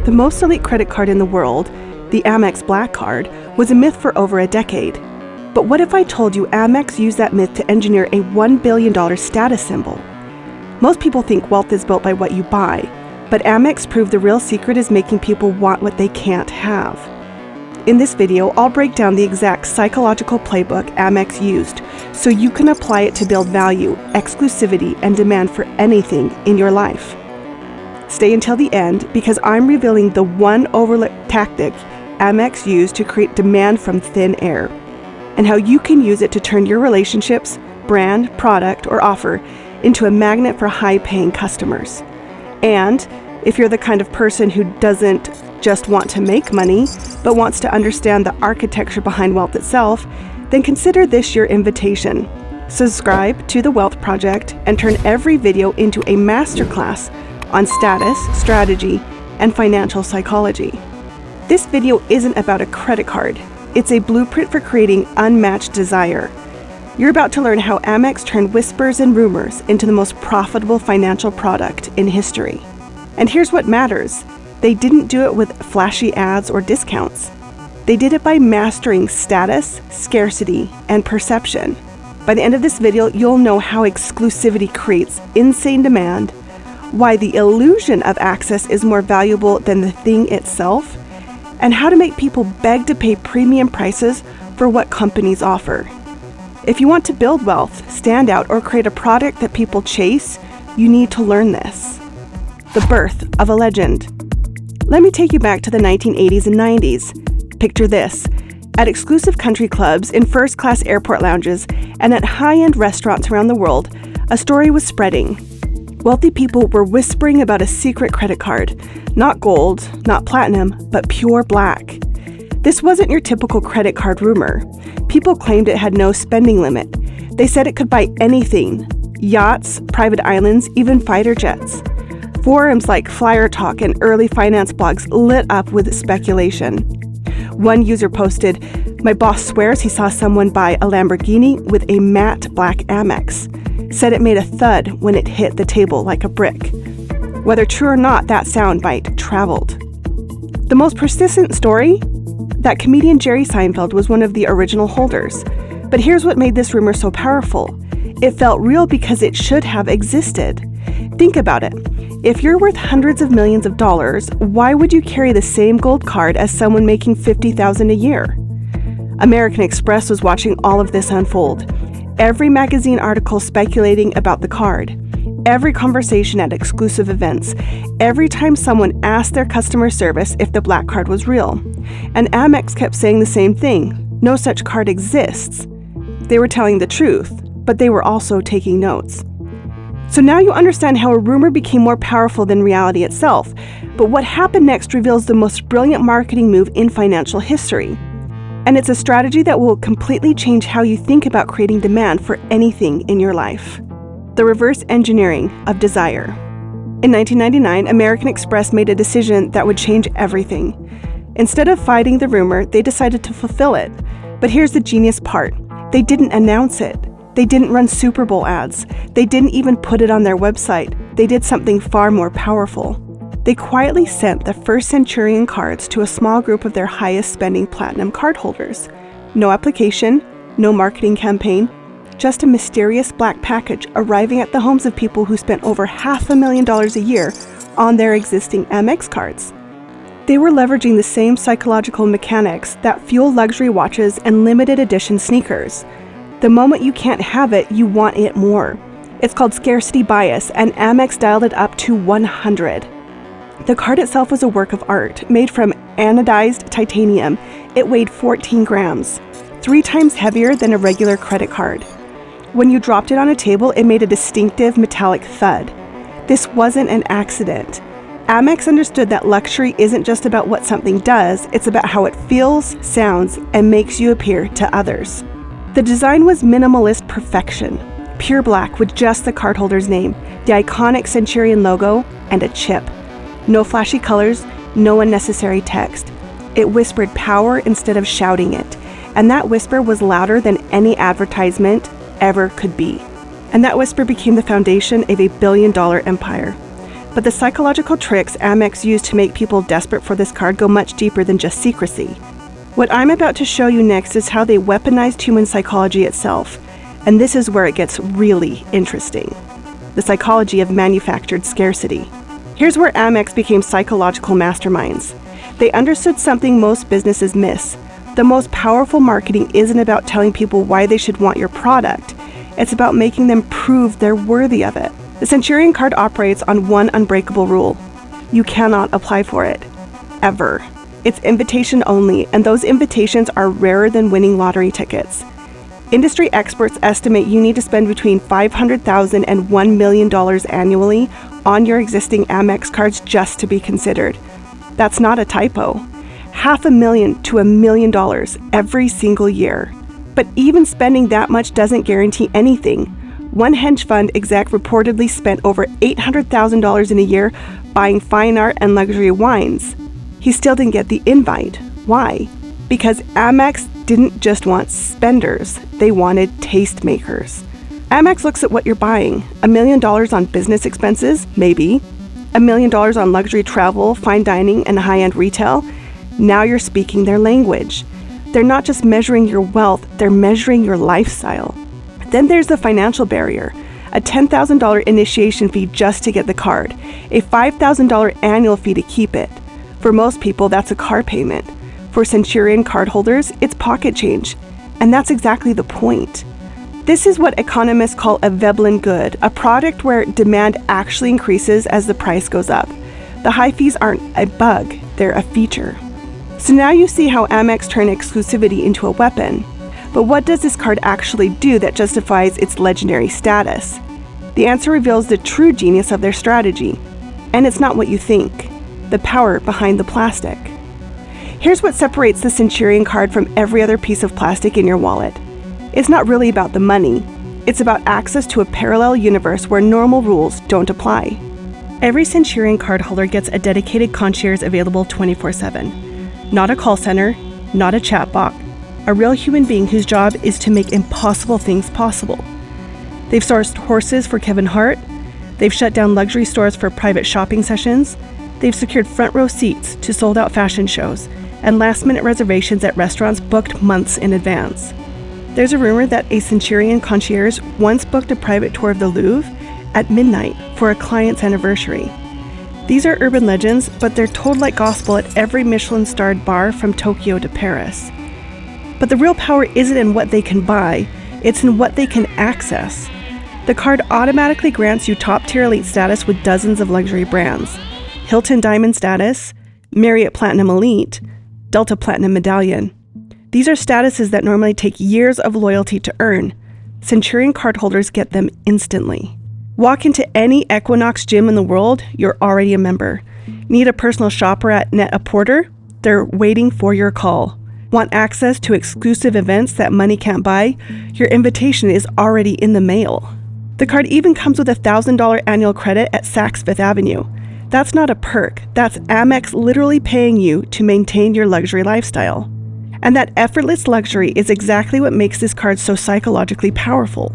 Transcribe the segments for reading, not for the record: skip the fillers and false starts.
The most elite credit card in the world, the Amex Black Card, was a myth for over a decade. But what if I told you Amex used that myth to engineer a $1 billion status symbol? Most people think wealth is built by what you buy, but Amex proved the real secret is making people want what they can't have. In this video, I'll break down the exact psychological playbook Amex used so you can apply it to build value, exclusivity, and demand for anything in your life. Stay until the end because I'm revealing the one overlooked tactic Amex used to create demand from thin air, and how you can use it to turn your relationships, brand, product, or offer into a magnet for high-paying customers. And if you're the kind of person who doesn't just want to make money, but wants to understand the architecture behind wealth itself, then consider this your invitation. Subscribe to The Wealth Project and turn every video into a masterclass on status, strategy, and financial psychology. This video isn't about a credit card. It's a blueprint for creating unmatched desire. You're about to learn how Amex turned whispers and rumors into the most profitable financial product in history. And here's what matters. They didn't do it with flashy ads or discounts. They did it by mastering status, scarcity, and perception. By the end of this video, you'll know how exclusivity creates insane demand, why the illusion of access is more valuable than the thing itself, and how to make people beg to pay premium prices for what companies offer. If you want to build wealth, stand out, or create a product that people chase, you need to learn this. The birth of a legend. Let me take you back to the 1980s and 90s. Picture this. At exclusive country clubs, in first-class airport lounges, and at high-end restaurants around the world, a story was spreading. Wealthy people were whispering about a secret credit card. Not gold, not platinum, but pure black. This wasn't your typical credit card rumor. People claimed it had no spending limit. They said it could buy anything. Yachts, private islands, even fighter jets. Forums like Flyer Talk and early finance blogs lit up with speculation. One user posted, "My boss swears he saw someone buy a Lamborghini with a matte black Amex. Said it made a thud when it hit the table like a brick." Whether true or not, that soundbite traveled. The most persistent story? That comedian Jerry Seinfeld was one of the original holders. But here's what made this rumor so powerful. It felt real because it should have existed. Think about it. If you're worth hundreds of millions of dollars, why would you carry the same gold card as someone making $50,000 a year? American Express was watching all of this unfold. Every magazine article speculating about the card. Every conversation at exclusive events. Every time someone asked their customer service if the black card was real. And Amex kept saying the same thing. No such card exists. They were telling the truth, but they were also taking notes. So now you understand how a rumor became more powerful than reality itself. But what happened next reveals the most brilliant marketing move in financial history. And it's a strategy that will completely change how you think about creating demand for anything in your life. The reverse engineering of desire. In 1999, American Express made a decision that would change everything. Instead of fighting the rumor, they decided to fulfill it. But here's the genius part. They didn't announce it. They didn't run Super Bowl ads. They didn't even put it on their website. They did something far more powerful. They quietly sent the first Centurion cards to a small group of their highest spending platinum cardholders. No application, no marketing campaign, just a mysterious black package arriving at the homes of people who spent over $500,000 a year on their existing Amex cards. They were leveraging the same psychological mechanics that fuel luxury watches and limited edition sneakers. The moment you can't have it, you want it more. It's called scarcity bias, and Amex dialed it up to 100. The card itself was a work of art, made from anodized titanium. It weighed 14 grams, 3 times heavier than a regular credit card. When you dropped it on a table, it made a distinctive metallic thud. This wasn't an accident. Amex understood that luxury isn't just about what something does, it's about how it feels, sounds, and makes you appear to others. The design was minimalist perfection, pure black with just the cardholder's name, the iconic Centurion logo, and a chip. No flashy colors, no unnecessary text. It whispered power instead of shouting it, and that whisper was louder than any advertisement ever could be. And that whisper became the foundation of a billion-dollar empire. But the psychological tricks Amex used to make people desperate for this card go much deeper than just secrecy. What I'm about to show you next is how they weaponized human psychology itself, and this is where it gets really interesting. The psychology of manufactured scarcity. Here's where Amex became psychological masterminds. They understood something most businesses miss. The most powerful marketing isn't about telling people why they should want your product. It's about making them prove they're worthy of it. The Centurion card operates on one unbreakable rule. You cannot apply for it. Ever. It's invitation only, and those invitations are rarer than winning lottery tickets. Industry experts estimate you need to spend between $500,000 and $1 million annually on your existing Amex cards just to be considered. That's not a typo. $500,000 to $1 million every single year. But even spending that much doesn't guarantee anything. One hedge fund exec reportedly spent over $800,000 in a year buying fine art and luxury wines. He still didn't get the invite. Why? Because Amex didn't just want spenders, they wanted tastemakers. Amex looks at what you're buying. $1 million on business expenses? Maybe. $1 million on luxury travel, fine dining, and high-end retail? Now you're speaking their language. They're not just measuring your wealth, they're measuring your lifestyle. Then there's the financial barrier. A $10,000 initiation fee just to get the card. A $5,000 annual fee to keep it. For most people, that's a car payment. For Centurion cardholders, it's pocket change. And that's exactly the point. This is what economists call a Veblen good, a product where demand actually increases as the price goes up. The high fees aren't a bug, they're a feature. So now you see how Amex turned exclusivity into a weapon. But what does this card actually do that justifies its legendary status? The answer reveals the true genius of their strategy. And it's not what you think. The power behind the plastic. Here's what separates the Centurion card from every other piece of plastic in your wallet. It's not really about the money. It's about access to a parallel universe where normal rules don't apply. Every Centurion cardholder gets a dedicated concierge available 24/7. Not a call center, not a chatbot, a real human being whose job is to make impossible things possible. They've sourced horses for Kevin Hart. They've shut down luxury stores for private shopping sessions. They've secured front row seats to sold-out fashion shows and last-minute reservations at restaurants booked months in advance. There's a rumor that a Centurion concierge once booked a private tour of the Louvre at midnight for a client's anniversary. These are urban legends, but they're told like gospel at every Michelin-starred bar from Tokyo to Paris. But the real power isn't in what they can buy, it's in what they can access. The card automatically grants you top-tier elite status with dozens of luxury brands. Hilton Diamond status, Marriott Platinum Elite, Delta Platinum Medallion. These are statuses that normally take years of loyalty to earn. Centurion cardholders get them instantly. Walk into any Equinox gym in the world, you're already a member. Need a personal shopper at Net-a-Porter? They're waiting for your call. Want access to exclusive events that money can't buy? Your invitation is already in the mail. The card even comes with a $1,000 annual credit at Saks Fifth Avenue. That's not a perk. That's Amex literally paying you to maintain your luxury lifestyle. And that effortless luxury is exactly what makes this card so psychologically powerful.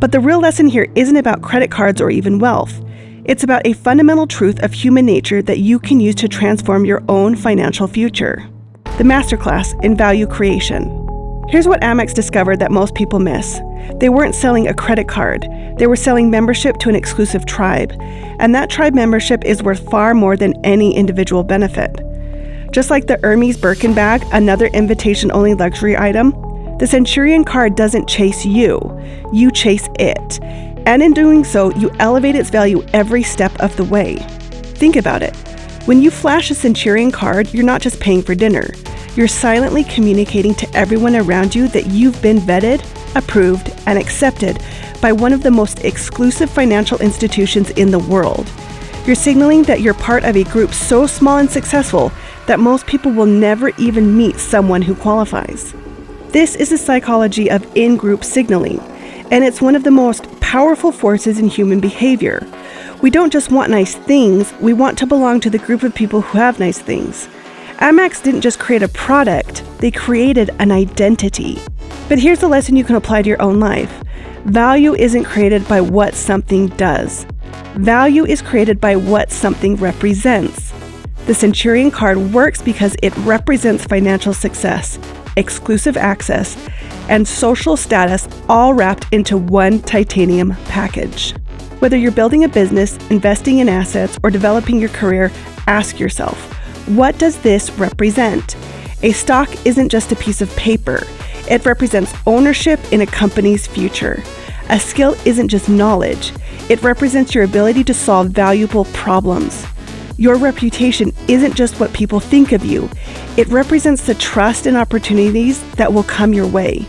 But the real lesson here isn't about credit cards or even wealth. It's about a fundamental truth of human nature that you can use to transform your own financial future. The masterclass in value creation. Here's what Amex discovered that most people miss. They weren't selling a credit card. They were selling membership to an exclusive tribe. And that tribe membership is worth far more than any individual benefit. Just like the Hermes Birkin bag, another invitation-only luxury item, the Centurion card doesn't chase you, you chase it. And in doing so, you elevate its value every step of the way. Think about it. When you flash a Centurion card, you're not just paying for dinner. You're silently communicating to everyone around you that you've been vetted, approved, and accepted by one of the most exclusive financial institutions in the world. You're signaling that you're part of a group so small and successful that most people will never even meet someone who qualifies. This is the psychology of in-group signaling, and it's one of the most powerful forces in human behavior. We don't just want nice things, we want to belong to the group of people who have nice things. Amex didn't just create a product, they created an identity. But here's the lesson you can apply to your own life. Value isn't created by what something does. Value is created by what something represents. The Centurion card works because it represents financial success, exclusive access, and social status, all wrapped into one titanium package. Whether you're building a business, investing in assets, or developing your career, ask yourself, what does this represent? A stock isn't just a piece of paper. It represents ownership in a company's future. A skill isn't just knowledge. It represents your ability to solve valuable problems. Your reputation isn't just what people think of you. It represents the trust and opportunities that will come your way.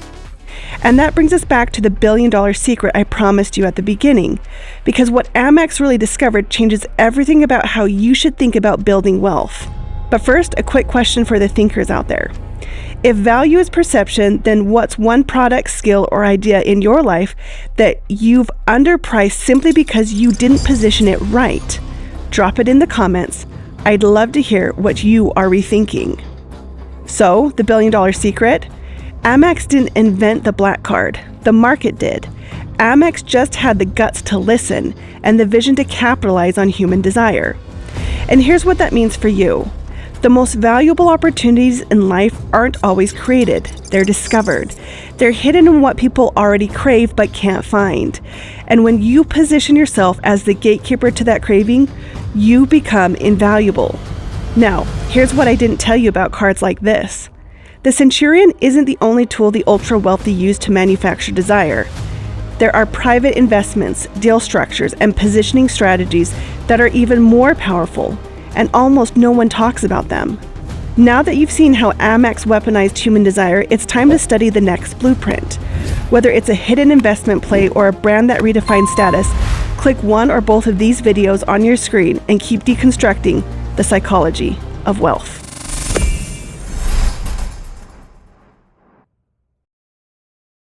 And that brings us back to the billion-dollar secret I promised you at the beginning, because what Amex really discovered changes everything about how you should think about building wealth. But first, a quick question for the thinkers out there. If value is perception, then what's one product, skill, or idea in your life that you've underpriced simply because you didn't position it right? Drop it in the comments. I'd love to hear what you are rethinking. So, the billion-dollar secret? Amex didn't invent the Black Card. The market did. Amex just had the guts to listen and the vision to capitalize on human desire. And here's what that means for you. The most valuable opportunities in life aren't always created. They're discovered. They're hidden in what people already crave but can't find. And when you position yourself as the gatekeeper to that craving, you become invaluable. Now, here's what I didn't tell you about cards like this. The Centurion isn't the only tool the ultra-wealthy use to manufacture desire. There are private investments, deal structures, and positioning strategies that are even more powerful, and almost no one talks about them. Now that you've seen how Amex weaponized human desire, it's time to study the next blueprint. Whether it's a hidden investment play or a brand that redefines status, click one or both of these videos on your screen and keep deconstructing the psychology of wealth.